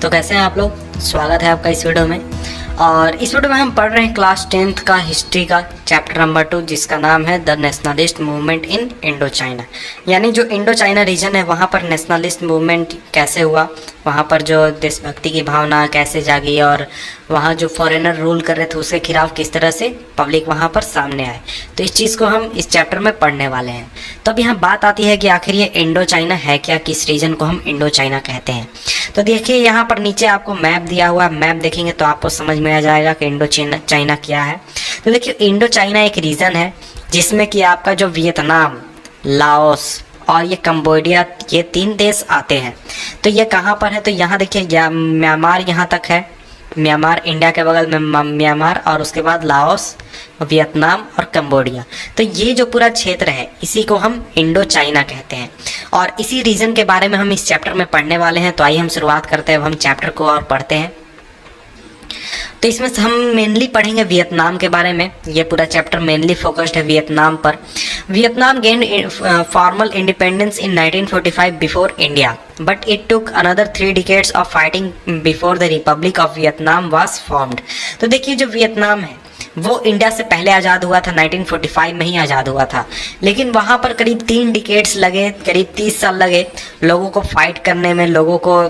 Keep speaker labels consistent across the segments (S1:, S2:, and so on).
S1: तो कैसे हैं आप लोग। स्वागत है आपका इस वीडियो में। और इस वीडियो में हम पढ़ रहे हैं क्लास 10th का हिस्ट्री का चैप्टर नंबर 2, जिसका नाम है the nationalist movement in Indo China. यानी जो इंडो चाइना रीजन है वहाँ पर नेशनलिस्ट मूवमेंट कैसे हुआ, वहाँ पर जो देशभक्ति की भावना कैसे जागी और वहाँ जो फॉरेनर रूल कर रहे थे उसके खिलाफ किस तरह से पब्लिक वहाँ पर सामने आए। तो इस चीज़ को हम इस चैप्टर में पढ़ने वाले हैं। तो अब यहाँ बात आती है कि आखिर ये इंडो चाइना है क्या, किस रीजन को हम इंडो चाइना कहते हैं। तो देखिए यहाँ पर नीचे आपको मैप दिया हुआ है, मैप देखेंगे तो आपको समझ में आ जाएगा कि इंडो चाइना क्या है। तो देखिए इंडो चाइना एक रीजन है जिसमें कि आपका जो वियतनाम, लाओस और ये कंबोडिया, ये 3 देश आते हैं। तो ये कहाँ पर है, तो यहाँ देखिए म्यांमार यहाँ तक है। म्यांमार इंडिया के बगल में म्यांमार, और उसके बाद लाओस, वियतनाम और कंबोडिया। तो ये जो पूरा क्षेत्र है इसी को हम इंडो चाइना कहते हैं और इसी रीजन के बारे में हम इस चैप्टर में पढ़ने वाले हैं। तो आइए हम शुरुआत करते हैं, अब हम चैप्टर को और पढ़ते हैं। तो इसमें से हम मेनली पढ़ेंगे वियतनाम के बारे में। ये पूरा चैप्टर मेनली फोकस्ड है वियतनाम पर। Vietnam gained formal independence in 1945 before India, but it took another 3 decades of fighting before the Republic of Vietnam was formed। तो देखिए जो वियतनाम है वो इंडिया से पहले आज़ाद हुआ था, 1945 में ही आज़ाद हुआ था, लेकिन वहाँ पर करीब 3 डिकेड्स लगे, करीब 30 साल लगे लोगों को फाइट करने में, लोगों को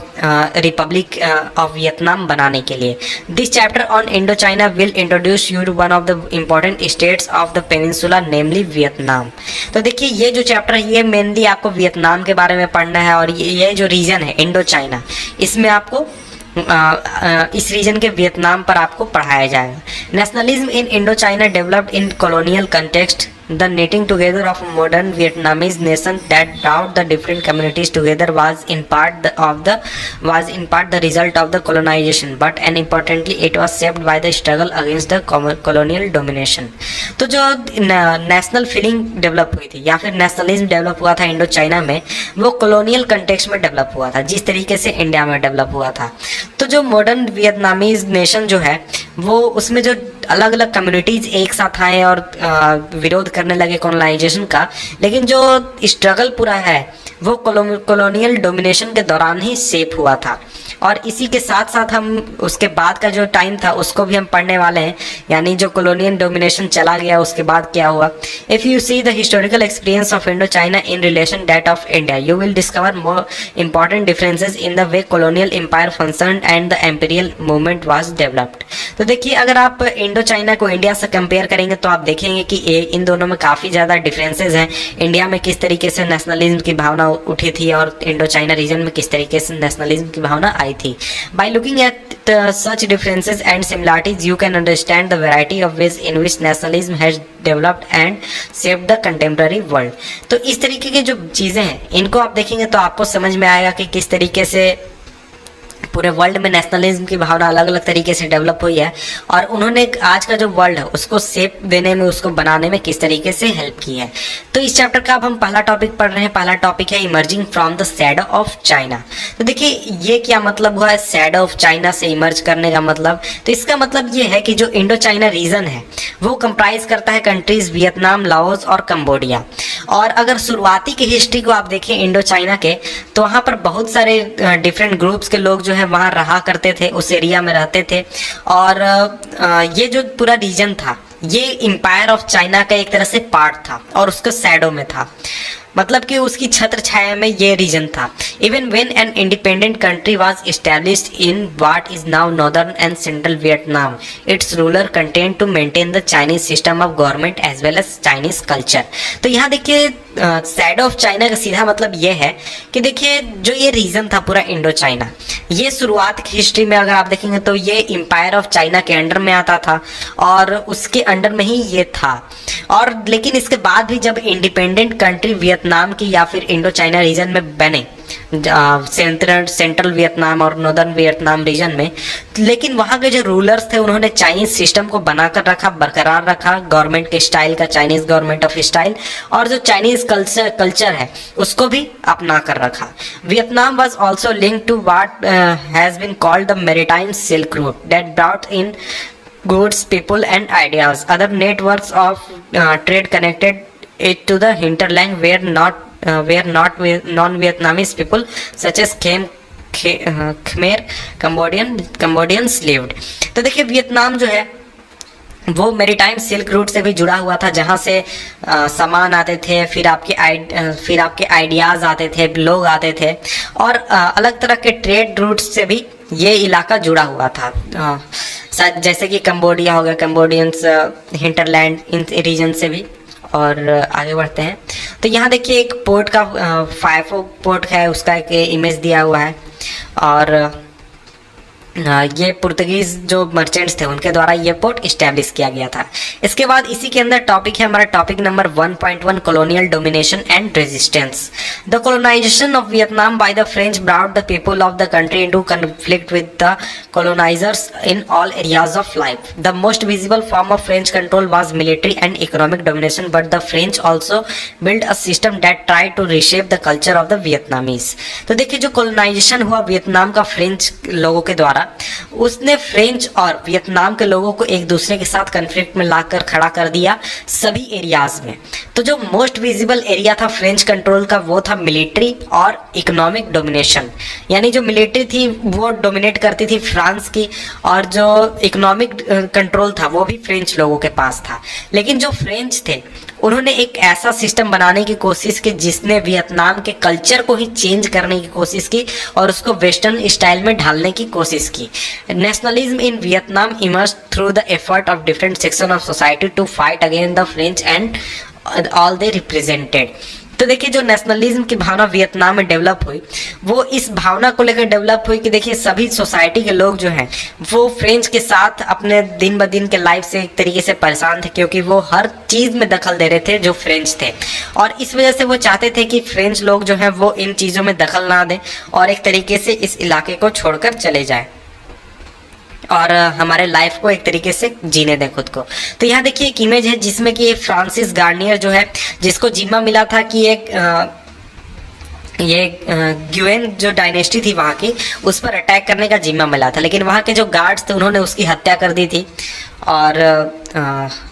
S1: रिपब्लिक ऑफ वियतनाम बनाने के लिए। This chapter on Indochina will introduce you to one of the important states of the peninsula, namely Vietnam. तो देखिए ये जो चैप्टर है ये मेनली आपको वियतनाम के बारे में पढ़ना है और ये जो रीजन है इंडो चाइना, इसमें आपको इस रीजन के वियतनाम पर आपको पढ़ाया जाएगा। Nationalism in Indo China developed in colonial context, the knitting together of modern Vietnamese nation that brought the different communities together was in part the result of the colonization, but and importantly it was shaped by the struggle against the colonial domination। तो जो national feeling develop हुई थी या फिर nationalism develop हुआ था Indo China में, वो कॉलोनियल कंटेक्स्ट में डेवलप हुआ था, जिस तरीके से इंडिया में डेवलप हुआ था। तो जो मॉडर्न वियतनामीज नेशन जो है वो उसमें जो अलग अलग कम्युनिटीज एक साथ आए और विरोध करने लगे कॉलोनाइजेशन का, लेकिन जो स्ट्रगल पूरा है वो कॉलोनियल डोमिनेशन के दौरान ही शेप हुआ था। और इसी के साथ साथ हम उसके बाद का जो टाइम था उसको भी हम पढ़ने वाले हैं, यानी जो कॉलोनियल डोमिनेशन चला गया उसके बाद क्या हुआ। If you see the historical experience of Indochina in relation that of India, you will discover more important differences in the way colonial empire functioned and the imperial movement was developed. तो देखिए अगर आप Indochina को India से compare करेंगे तो आप देखेंगे कि इन दोनों में काफ़ी ज़्यादा डिफरेंसेस हैं। इंडिया में किस तरीके से नेशनलिज्म की भावना उठी थी और इंडो चाइना रीजन में किस तरीके से नेशनलिज्म की भावना आई थी। By looking at such differences and similarities, you can understand the variety of ways in which nationalism has developed and shaped the contemporary world। तो इस तरीके की जो चीज़ें हैं इनको आप देखेंगे तो आपको समझ में आएगा कि किस तरीके से पूरे वर्ल्ड में नेशनलिज्म की भावना अलग अलग तरीके से डेवलप हुई है और उन्होंने आज का जो वर्ल्ड है उसको शेप देने में, उसको बनाने में किस तरीके से हेल्प की है। तो इस चैप्टर का अब हम पहला टॉपिक पढ़ रहे हैं। पहला टॉपिक है emerging from the shadow of China. तो देखिए ये क्या मतलब हुआ है, शैडो ऑफ चाइना से इमर्ज करने का मतलब। तो इसका मतलब ये है कि जो इंडो चाइना रीजन है वो कंप्राइज करता है कंट्रीज वियतनाम, लाओस और कंबोडिया। और अगर शुरुआती की हिस्ट्री को आप देखें इंडो चाइना के, तो वहाँ पर बहुत सारे डिफरेंट ग्रुप्स के लोग जो है वहाँ रहा करते थे, उस एरिया में रहते थे। और ये जो पूरा रीजन था ये एम्पायर ऑफ चाइना का एक तरह से पार्ट था और उसके शैडो में था, मतलब कि उसकी छत्र छाया में ये रीजन था। Even when an independent country was established in what is now northern and central Vietnam, its ruler content to maintain the Chinese system of government as well as Chinese culture. तो यहाँ देखिए shadow of China का सीधा मतलब ये है कि देखिए जो ये रीजन था पूरा इंडो चाइना, ये शुरुआत की हिस्ट्री में अगर आप देखेंगे तो ये एम्पायर ऑफ चाइना के अंडर में आता था और उसके अंडर में ही ये था। और लेकिन इसके बाद भी जब इंडिपेंडेंट कंट्री वियतनाम की या फिर इंडो चाइना रीजन में बने, सेंट्रल वियतनाम और नॉर्दर्न वियतनाम रीजन में, लेकिन वहाँ के जो रूलर्स थे उन्होंने चाइनीज सिस्टम को बनाकर रखा, बरकरार रखा, गवर्नमेंट के स्टाइल का, चाइनीज गवर्नमेंट ऑफ स्टाइल, और जो चाइनीज कल्चर है उसको भी अपना कर रखा। Vietnam was also linked to what has been called the maritime silk route that brought in goods, people and ideas. Other networks of trade connected it to the hinterland where non-Vietnamese people such as Khmer Cambodians lived. तो देखिए Vietnam जो है वो maritime silk route से भी जुड़ा हुआ था, जहाँ से सामान आते थे, फिर आपके आइडियाज़ आते थे, लोग आते थे, और अलग तरह के ट्रेड रूट से भी ये इलाका जुड़ा हुआ था। जैसे कि कंबोडिया हो गया, कंबोडियंस हिंटरलैंड, इन रीजन से भी। और आगे बढ़ते हैं तो यहाँ देखिए एक पोर्ट का फाइफो पोर्ट है, उसका एक इमेज दिया हुआ है। और ये पुर्तगीज जो मर्चेंट्स थे उनके द्वारा ये पोर्ट इस्टेब्लिश किया गया था। इसके बाद इसी के अंदर टॉपिक है हमारा topic number 1.1 colonial domination and resistance. The colonization of Vietnam by the French brought the people of the country into conflict with the colonizers in all areas of life. The most visible form of French control was military and economic domination, but the French also built a system that tried to reshape the culture of the Vietnamese. तो देखिए जो colonization हुआ Vietnam का French लोगों के द्वारा, उसने French और वियतनाम के लोगों को एक दूसरे के साथ कन्फ्लिक्ट में लाकर खड़ा कर दिया सभी एरियाज में। तो जो मोस्ट विजिबल एरिया था फ्रेंच कंट्रोल का वो था मिलिट्री और इकोनॉमिक डोमिनेशन, यानी जो मिलिट्री थी वो डोमिनेट करती थी फ्रांस की, और जो इकोनॉमिक कंट्रोल था वो भी फ्रेंच लोगों के पास था। लेकिन जो फ्रेंच थे उन्होंने एक ऐसा सिस्टम बनाने की कोशिश की जिसने वियतनाम के कल्चर को ही चेंज करने की कोशिश की और उसको वेस्टर्न स्टाइल में ढालने की कोशिश की। Nationalism in Vietnam emerge through the effort of different section of society to fight against the French and all they represented. तो देखिए जो नेशनलिज्म की भावना वियतनाम में डेवलप हुई वो इस भावना को लेकर डेवलप हुई कि देखिए सभी सोसाइटी के लोग जो हैं वो फ्रेंच के साथ अपने दिन ब दिन के लाइफ से एक तरीके से परेशान थे, क्योंकि वो हर चीज़ में दखल दे रहे थे जो फ्रेंच थे, और इस वजह से वो चाहते थे कि फ्रेंच लोग जो हैं वो इन चीज़ों में दखल ना दें और एक तरीके से इस इलाके को छोड़कर चले जाए और हमारे लाइफ को एक तरीके से जीने दें खुद को। तो यहाँ देखिए एक इमेज है जिसमें कि फ्रांसिस गार्नियर जो है, जिसको जिम्मा मिला था कि ये ग्युएन जो डायनेस्टी थी वहाँ की, उस पर अटैक करने का जिम्मा मिला था, लेकिन वहाँ के जो गार्ड्स थे उन्होंने उसकी हत्या कर दी थी और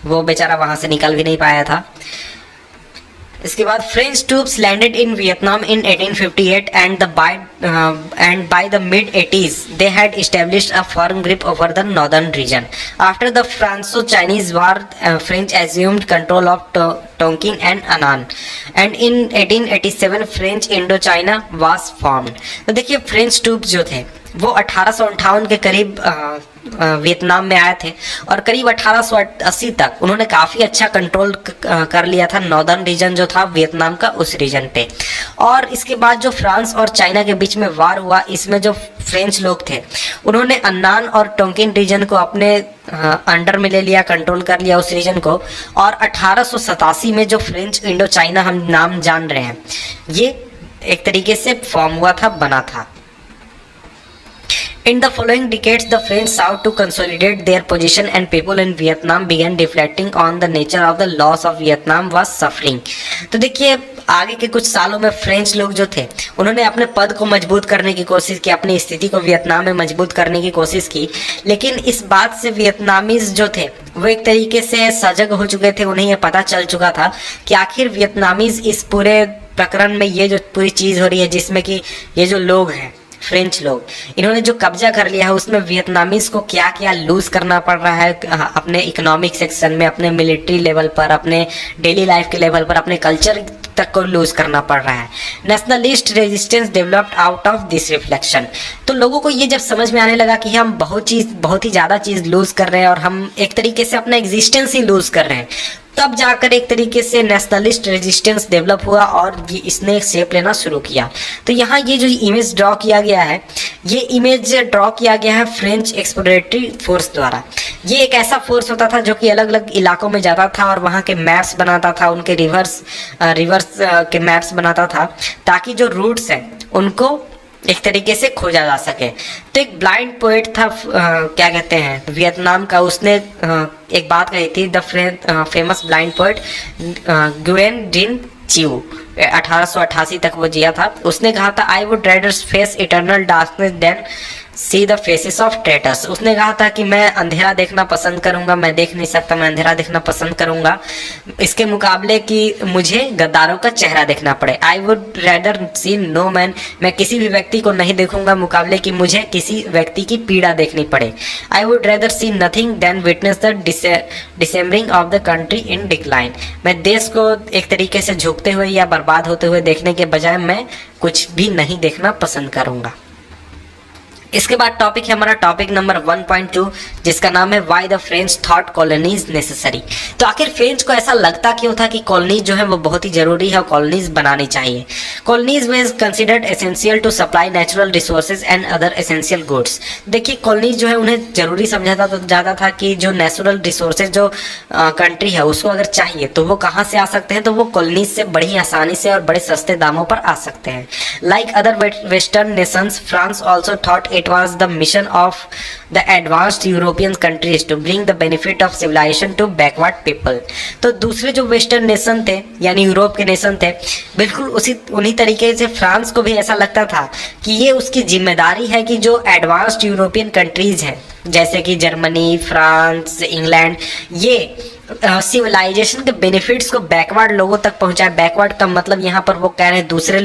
S1: वो बेचारा वहाँ से निकल भी नहीं पाया था। इसके बाद French troops landed in Vietnam in 1858 and by the mid 80s they had established a firm grip over the northern region. After the Franco-Chinese War, French assumed control of Tonkin and Annan, and in 1887 French Indochina was formed. तो देखिए French troops जो थे वो 1858 के करीब Vietnam में आए थे और करीब 1880 तक उन्होंने काफ़ी अच्छा कंट्रोल कर लिया था नॉर्दर्न रीजन जो था वियतनाम का, उस रीजन पे। और इसके बाद जो फ्रांस और चाइना के बीच में वार हुआ, इसमें जो फ्रेंच लोग थे उन्होंने अन्नान और टोंकिन रीजन को अपने अंडर में ले लिया, कंट्रोल कर लिया उस रीजन को। और 1887 में जो फ्रेंच इंडो चाइना हम नाम जान रहे हैं, ये एक तरीके से फॉर्म हुआ था, बना था। In the following decades, the French sought to consolidate their position and people in Vietnam began reflecting on the nature of the loss of Vietnam was suffering. तो देखिए आगे के कुछ सालों में फ्रेंच लोग जो थे उन्होंने अपने पद को मजबूत करने की कोशिश की, अपनी स्थिति को वियतनाम में मजबूत करने की कोशिश की, लेकिन इस बात से वियतनामीज जो थे वो एक तरीके से सजग हो चुके थे, उन्हें ये पता चल चुका था कि आखिर वियतनामीज इस पूरे प्रकरण में, ये जो पूरी चीज़ हो रही है जिसमें कि ये जो लोग हैं फ्रेंच लोग, इन्होंने जो कब्जा कर लिया है उसमें वियतनामीज को क्या क्या लूज करना पड़ रहा है अपने इकोनॉमिक सेक्शन में, अपने मिलिट्री लेवल पर, अपने डेली लाइफ के लेवल पर, अपने कल्चर तक को लूज करना पड़ रहा है। Nationalist resistance developed out of this reflection. तो लोगों को ये जब समझ में आने लगा कि हम बहुत ही ज़्यादा चीज़ लूज कर रहे हैं और हम एक तरीके से अपना एग्जिस्टेंस ही लूज कर रहे हैं, तब जाकर एक तरीके से नेशनलिस्ट रेजिस्टेंस डेवलप हुआ और ये इसने शेप लेना शुरू किया। तो यहाँ ये जो इमेज ड्रॉ किया गया है, ये इमेज ड्रॉ किया गया है फ्रेंच एक्सप्लोरेटरी फोर्स द्वारा। ये एक ऐसा फोर्स होता था जो कि अलग अलग इलाकों में जाता था और वहाँ के मैप्स बनाता था, उनके रिवर्स के मैप्स बनाता था, ताकि जो रूट्स हैं उनको एक तरीके से खोजा जा सके। तो एक ब्लाइंड पोएट था क्या कहते हैं वियतनाम का, उसने एक बात कही थी, द फेमस ब्लाइंड पोएट गुएन डिन चिऊ, 1888 तक वो जिया था। उसने कहा था, I would rather face eternal darkness than see the faces of traitors. उसने कहा था कि मैं अंधेरा देखना पसंद करूंगा, मैं देख नहीं सकता, मैं अंधेरा देखना पसंद करूंगा, इसके मुकाबले कि मुझे गद्दारों का चेहरा देखना पड़े। I would rather see no man, मैं किसी भी व्यक्ति को नहीं देखूंगा मुकाबले कि मुझे किसी व्यक्ति की पीड़ा देखनी पड़े। I would rather see nothing than witness the dismembering of the country in decline. मैं देश को एक तरीके से झुकते हुए या बर्बाद होते हुए देखने के बजाय मैं कुछ भी नहीं देखना पसंद करूंगा। इसके बाद टॉपिक है हमारा टॉपिक नंबर 1.2, जिसका नाम है why the French thought colonies necessary. तो आखिर फ्रेंच को ऐसा लगता क्यों था कि कॉलोनीज जो है वो बहुत ही जरूरी है और कॉलोनीज बनानी चाहिए। Colonies was considered essential to supply natural resources and other essential goods. देखिए कॉलोनीज जो है उन्हें जरूरी समझा जाता था कि जो नेचुरल रिसोर्सेज जो कंट्री है उसको अगर चाहिए तो वो कहाँ से आ सकते हैं, तो वो कॉलोनीज से बड़ी आसानी से और बड़े सस्ते दामों पर आ सकते हैं। Like other western Nations, France also thought it was the mission of the advanced European countries to bring the benefit of civilization to backward people। तो दूसरे जो वेस्टर्न नेशन थे यानी यूरोप के नेशन थे, बिल्कुल उन्हीं तरीके से फ्रांस को भी ऐसा लगता था कि ये उसकी जिम्मेदारी है कि जो एडवांस्ड यूरोपियन कंट्रीज हैं जैसे कि जर्मनी, फ्रांस, इंग्लैंड, ये सिविलाइजेशन के बेनिफिट्स को बैकवर्ड लोगों तक पहुंचाए। बैकवर्ड का मतलब यहाँ पर वो कह रहे हैं दूसरे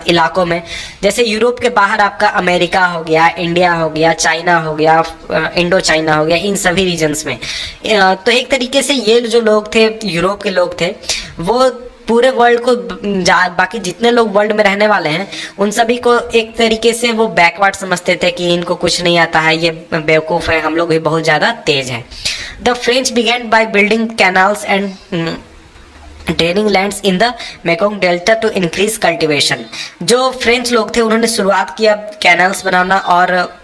S1: इलाकों में, जैसे यूरोप के बाहर आपका अमेरिका हो गया, इंडिया हो गया, चाइना हो गया, इंडो चाइना हो गया, इन सभी रीजन्स में। तो एक तरीके से ये जो लोग थे, यूरोप के लोग थे, वो पूरे वर्ल्ड को बाकी जितने लोग वर्ल्ड में रहने वाले हैं उन सभी को एक तरीके से वो बैकवर्ड समझते थे कि इनको कुछ नहीं आता है, ये बेवकूफ़ है, हम लोग भी बहुत ज़्यादा तेज हैं। The French began by building canals and draining lands in the Mekong delta to increase cultivation. जो फ्रेंच लोग थे उन्होंने शुरुआत किया कैनाल्स बनाना और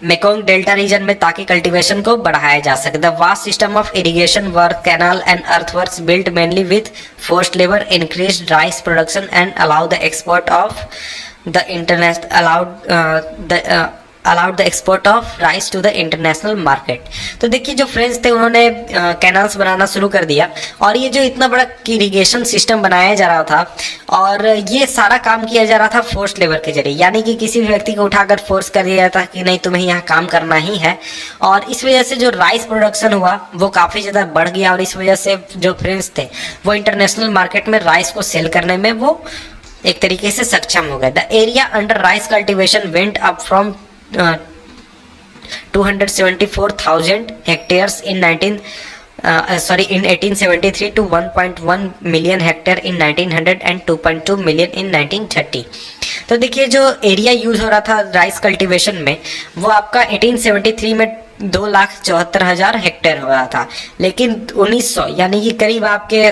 S1: मेकोंग डेल्टा रीजन में ताकि कल्टीवेशन को बढ़ाया जा सके। The vast system of irrigation work, canal and earthworks built mainly with forced labour increased rice production and allow the export of the international allowed the export of rice to the international market. तो देखिए जो French थे उन्होंने canals बनाना शुरू कर दिया और ये जो इतना बड़ा इरिगेशन सिस्टम बनाया जा रहा था और ये सारा काम किया जा रहा था फोर्स लेबर के जरिए, यानी कि किसी भी व्यक्ति को उठाकर फोर्स कर दिया जाता कि नहीं तुम्हें यहाँ काम करना ही है। और इस वजह से जो राइस प्रोडक्शन हुआ वो काफ़ी ज़्यादा बढ़ गया और इस वजह से जो फ्रेंच थे वो इंटरनेशनल मार्केट में राइस को सेल करने में वो एक तरीके से सक्षम हो गए। The area under rice cultivation went up from 274,000 hectares in 1873 to 1.1 million hectare in 1900 and 2.2 million in 1930। तो देखिए जो एरिया यूज हो रहा था राइस कल्टीवेशन में वो आपका 1873 में 2,74,000 हेक्टेयर हो रहा था, लेकिन 1900 यानी कि करीब आपके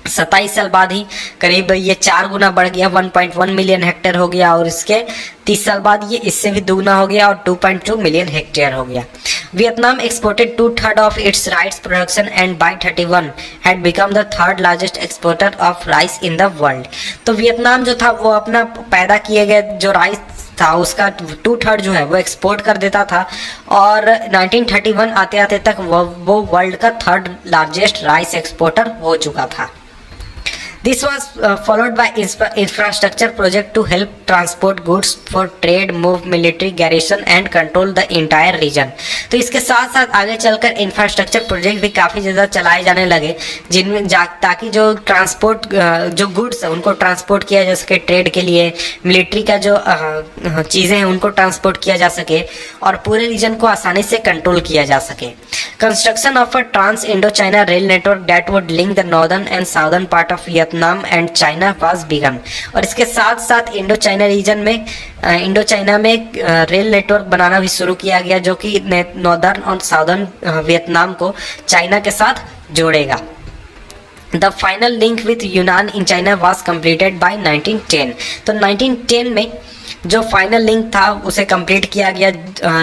S1: 27 साल बाद ही करीब ये 4 गुना बढ़ गया, 1.1 मिलियन हेक्टेयर हो गया और इसके 30 साल बाद ये इससे भी दुगना हो गया और 2.2 मिलियन हेक्टेयर हो गया। Vietnam exported 2/3 of its rice production and by 31 had become the third largest exporter of rice in the world. तो वियतनाम जो था वो अपना पैदा किए गए जो राइस था उसका 2/3 जो है वो एक्सपोर्ट कर देता था और 1931 आते आते तक वो वर्ल्ड का थर्ड लार्जेस्ट राइस एक्सपोर्टर हो चुका था। This was followed by infrastructure project to help transport goods for trade, move military garrison and control the entire region। तो इसके साथ साथ आगे चलकर इंफ्रास्ट्रक्चर प्रोजेक्ट भी काफ़ी ज़्यादा चलाए जाने लगे जिनमें ताकि जो ट्रांसपोर्ट जो गुड्स है उनको ट्रांसपोर्ट किया जा सके, ट्रेड के लिए मिलिट्री का जो चीज़ें हैं उनको ट्रांसपोर्ट किया जा सके और पूरे रीजन को आसानी से कंट्रोल किया जा सके। Construction of a trans Indochina rail network that would link the northern and southern part of Vietnam and China was begun. और इसके साथ साथ इंडो चाइना रीजन में इंडो चाइना में रेल नेटवर्क बनाना भी शुरू किया गया जो कि नॉर्दर्न और साउदर्न वियतनाम को चाइना के साथ जोड़ेगा। द फाइनल लिंक विथ यूनान in China was completed by 1910। तो 1910 में जो फाइनल लिंक था उसे कंप्लीट किया गया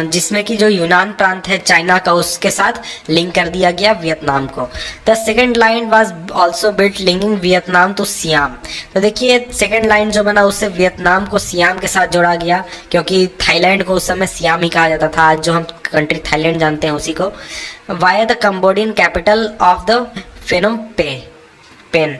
S1: जिसमें कि जो यूनान प्रांत है चाइना का उसके साथ लिंक कर दिया गया वियतनाम को। The second line was also built linking Vietnam to Siam. तो देखिए सेकेंड लाइन जो बना उससे वियतनाम को सियाम के साथ जोड़ा गया क्योंकि थाईलैंड को उस समय सियाम ही कहा जाता था, आज जो हम कंट्री थाईलैंड जानते हैं उसी को। Via the Cambodian capital of the Phnom Penh.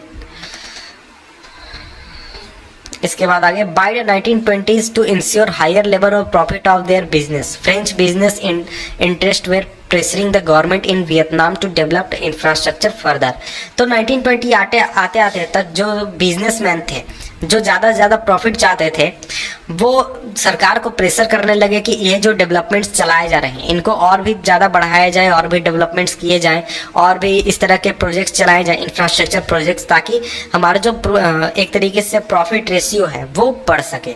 S1: इसके बाद आगे by the 1920s to ensure higher level और profit of their business French business interest were pressuring the government in Vietnam to develop infrastructure further. तो 1920 आते आते तक जो businessman थे जो ज़्यादा से ज़्यादा प्रॉफिट चाहते थे वो सरकार को प्रेशर करने लगे कि ये जो डेवलपमेंट्स चलाए जा रहे हैं इनको और भी ज़्यादा बढ़ाया जाए और भी डेवलपमेंट्स किए जाएं और भी इस तरह के प्रोजेक्ट्स चलाए जाएं इंफ्रास्ट्रक्चर प्रोजेक्ट्स, ताकि हमारा जो एक तरीके से प्रॉफिट रेशियो है वो बढ़ सके।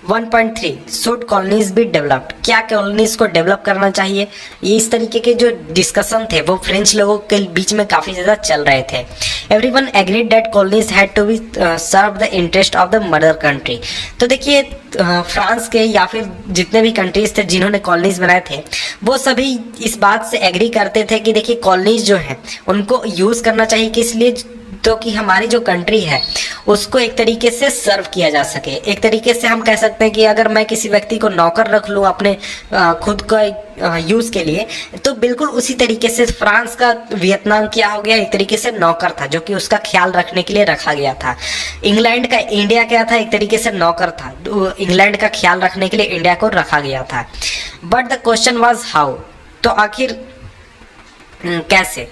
S1: 1.3 शुड कॉलोनीज बी डेवलप्ड, क्या कॉलोनीज को डेवलप करना चाहिए। ये इस तरीके के जो डिस्कशन थे वो फ्रेंच लोगों के बीच में काफ़ी ज़्यादा चल रहे थे। Everyone agreed that colonies had to be serve the interest of the mother country. तो देखिए फ्रांस के या फिर जितने भी कंट्रीज थे जिन्होंने कॉलोनीज बनाए थे वो सभी इस बात से एग्री करते थे कि देखिए कॉलोनीज जो है उनको यूज़ करना चाहिए, किस लिए, तो कि हमारी जो कंट्री है उसको एक तरीके से सर्व किया जा सके। एक तरीके से हम कह सकते हैं कि अगर मैं किसी व्यक्ति को नौकर रख लूँ अपने खुद का यूज़ के लिए, तो बिल्कुल उसी तरीके से फ्रांस का वियतनाम क्या हो गया, एक तरीके से नौकर था जो कि उसका ख्याल रखने के लिए रखा गया था। इंग्लैंड का इंडिया क्या था, एक तरीके से नौकर था, इंग्लैंड का ख्याल रखने के लिए इंडिया को रखा गया था। But the question was how, तो आखिर कैसे।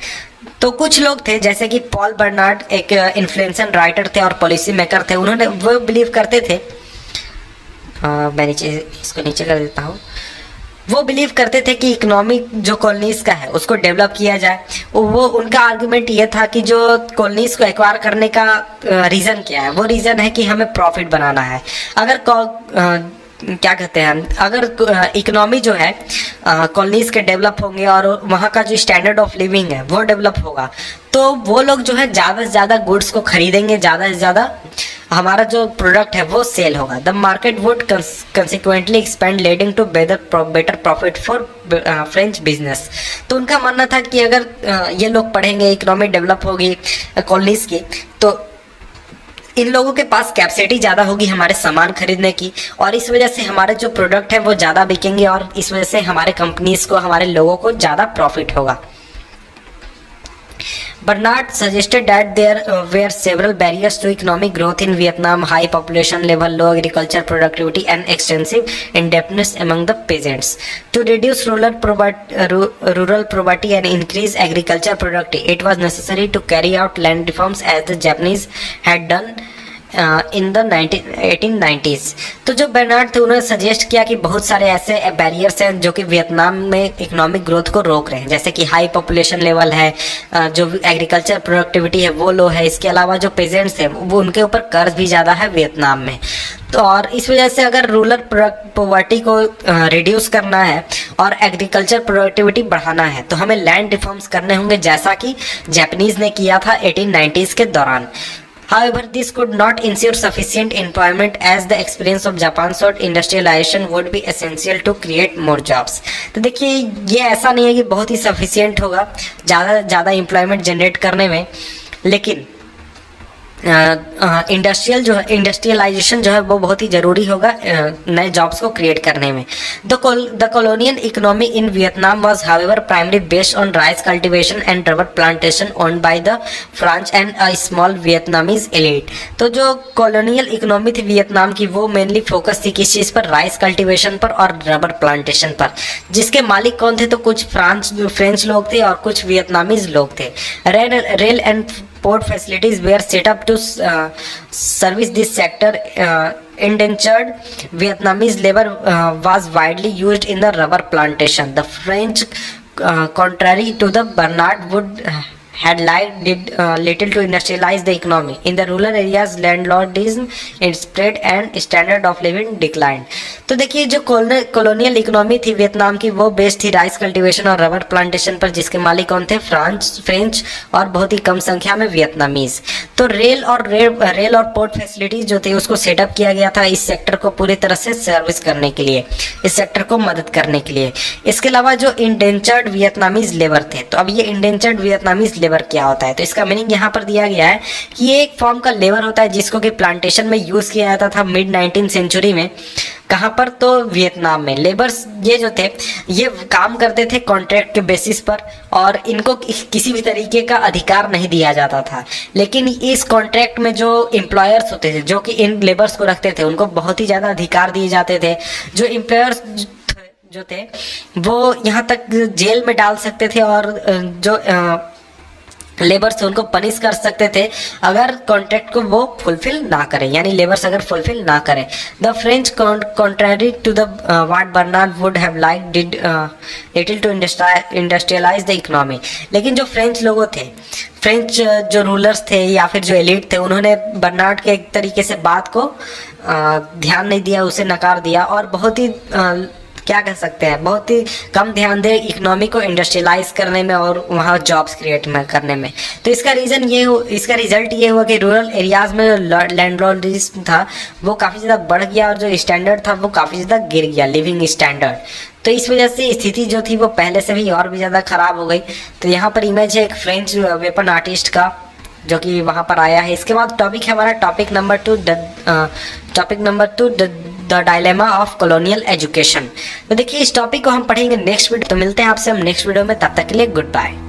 S1: तो कुछ लोग थे जैसे कि पॉल बर्नार्ड एक इन्फ्लुएंसर राइटर थे और पॉलिसी मेकर थे, उन्होंने वो बिलीव करते थे, मैं इसको नीचे कर देता हूँ, वो बिलीव करते थे कि इकोनॉमिक जो कॉलोनीज का है उसको डेवलप किया जाए। वो उनका आर्गुमेंट ये था कि जो कॉलोनीज को एक्वायर करने का रीज़न क्या है, वो रीज़न है कि हमें प्रॉफिट बनाना है। अगर क्या कहते हैं, अगर इकोनॉमी जो है कॉलोनीज के डेवलप होंगे और वहाँ का जो स्टैंडर्ड ऑफ लिविंग है वो डेवलप होगा, तो वो लोग जो है ज़्यादा से ज़्यादा गुड्स को खरीदेंगे, ज़्यादा से ज़्यादा हमारा जो प्रोडक्ट है वो सेल होगा। The market would consequently expand leading to better profit for French business. तो उनका मानना था कि अगर ये लोग पढ़ेंगे, इकोनॉमी डेवलप होगी कॉलोनीज की, तो इन लोगों के पास कैपेसिटी ज़्यादा होगी हमारे सामान खरीदने की, और इस वजह से हमारे जो प्रोडक्ट है वो ज़्यादा बिकेंगे और इस वजह से हमारे कंपनीज को, हमारे लोगों को ज़्यादा प्रॉफिट होगा। Bernard suggested that there were several barriers to economic growth in Vietnam: high population level, low agriculture productivity, and extensive indebtedness among the peasants. To reduce rural poverty and increase agriculture productivity, it was necessary to carry out land reforms as the Japanese had done in the 1890s। तो जो Bernard थे उन्होंने suggest किया कि बहुत सारे ऐसे barriers हैं जो कि वियतनाम में इकोनॉमिक ग्रोथ को रोक रहे हैं, जैसे कि हाई पॉपुलेशन लेवल है, जो एग्रीकल्चर प्रोडक्टिविटी है वो लो है, इसके अलावा जो पेजेंट्स हैं वो उनके ऊपर कर्ज भी ज़्यादा है वियतनाम में। तो और इस वजह से अगर रूरल पॉवर्टी को रिड्यूस करना है और एग्रीकल्चर प्रोडक्टिविटी बढ़ाना है तो हमें लैंड रिफॉर्म्स करने होंगे, जैसा कि जापानीज़ ने किया था 1890s के दौरान। However, this could not ensure sufficient employment as the experience of Japan showed industrialization would be essential to create more jobs। तो देखिए ये ऐसा नहीं है कि बहुत ही सफिशियंट होगा ज़्यादा एम्प्लॉयमेंट जनरेट करने में, लेकिन इंडस्ट्रियलाइजेशन जो है वो बहुत ही ज़रूरी होगा नए जॉब्स को क्रिएट करने में। The colonial economy in Vietnam was however primary based on rice cultivation and rubber plantation owned by the French and a small Vietnamese elite. तो जो कॉलोनियल इकोनॉमी थी वियतनाम की वो मेनली फोकस थी किस चीज़ पर, राइस कल्टीवेशन पर और रबर प्लांटेशन पर, जिसके मालिक कौन थे, तो कुछ फ्रेंच लोग थे और कुछ वियतनामीज लोग थे। Rail and port facilities were set up to service this sector. Indentured Vietnamese labor was widely used in the rubber plantation. The French, contrary to the Bernard, would had did little to industrialize the economy. In the rural areas, landlordism spread and standard of living declined. तो देखिए जो colonial economy थी Vietnam की वो based थी rice cultivation और rubber plantation पर, जिसके मालिक कौन थे, फ्रेंच और बहुत ही कम संख्या में वियतनामीज। तो रेल और पोर्ट फैसिलिटीज जो थे उसको सेटअप किया गया था इस सेक्टर को पूरी तरह से सर्विस करने के लिए, इस सेक्टर को मदद करने के लिए। इसके अलावा जो इंडेंचर्ड वियतनामीज लेबर थे, तो अब ये इंडेंचर्ड वियतनामीज लेबर क्या होता है। तो इसका मीनिंग यहाँ पर दिया गया है कि ये एक फॉर्म का लेबर होता है जिसको कि प्लांटेशन में यूज़ किया जाता था मिड 19th सेंचुरी में। कहाँ पर? तो वियतनाम में। लेबर्स ये जो थे ये काम करते थे कॉन्ट्रैक्ट के बेसिस पर और इनको किसी भी तरीके का अधिकार नहीं दिया जाता था। लेकिन इस कॉन्ट्रैक्ट में जो एम्प्लॉयर्स होते थे जो कि इन लेबर्स को रखते थे उनको बहुत ही ज़्यादा अधिकार दिए जाते थे। जो एम्प्लॉयर्स जो थे वो यहाँ तक जेल में डाल सकते थे और जो लेबर्स थे उनको पनिश कर सकते थे अगर कॉन्ट्रैक्ट को वो फुलफिल ना करें, यानी लेबर्स अगर फुलफिल ना करें। The French contrary to the what Bernard would have like did little to industrialise the economy. लेकिन जो फ्रेंच लोगों थे, फ्रेंच जो रूलर्स थे या फिर जो एलिट थे, उन्होंने बर्नार्ड के एक तरीके से बात को ध्यान नहीं दिया, उसे नकार दिया और बहुत ही क्या कह सकते हैं बहुत ही कम ध्यान दे इकोनॉमी को इंडस्ट्रियलाइज करने में और वहाँ जॉब्स क्रिएट करने में। तो इसका रिजल्ट ये हुआ कि रूरल एरियाज में जो लैंडलॉर्डिज्म था वो काफ़ी ज़्यादा बढ़ गया और जो स्टैंडर्ड था वो काफ़ी ज़्यादा गिर गया, लिविंग स्टैंडर्ड। तो इस वजह से स्थिति जो थी वो पहले से भी और भी ज़्यादा ख़राब हो गई। तो यहाँ पर इमेज है एक फ्रेंच वेपन आर्टिस्ट का जो कि वहाँ पर आया है। इसके बाद टॉपिक है हमारा topic number two the dilemma of colonial education. तो देखिए इस टॉपिक को हम पढ़ेंगे नेक्स्ट वीडियो। तो मिलते हैं आपसे हम नेक्स्ट वीडियो में, तब तक के लिए गुड बाय।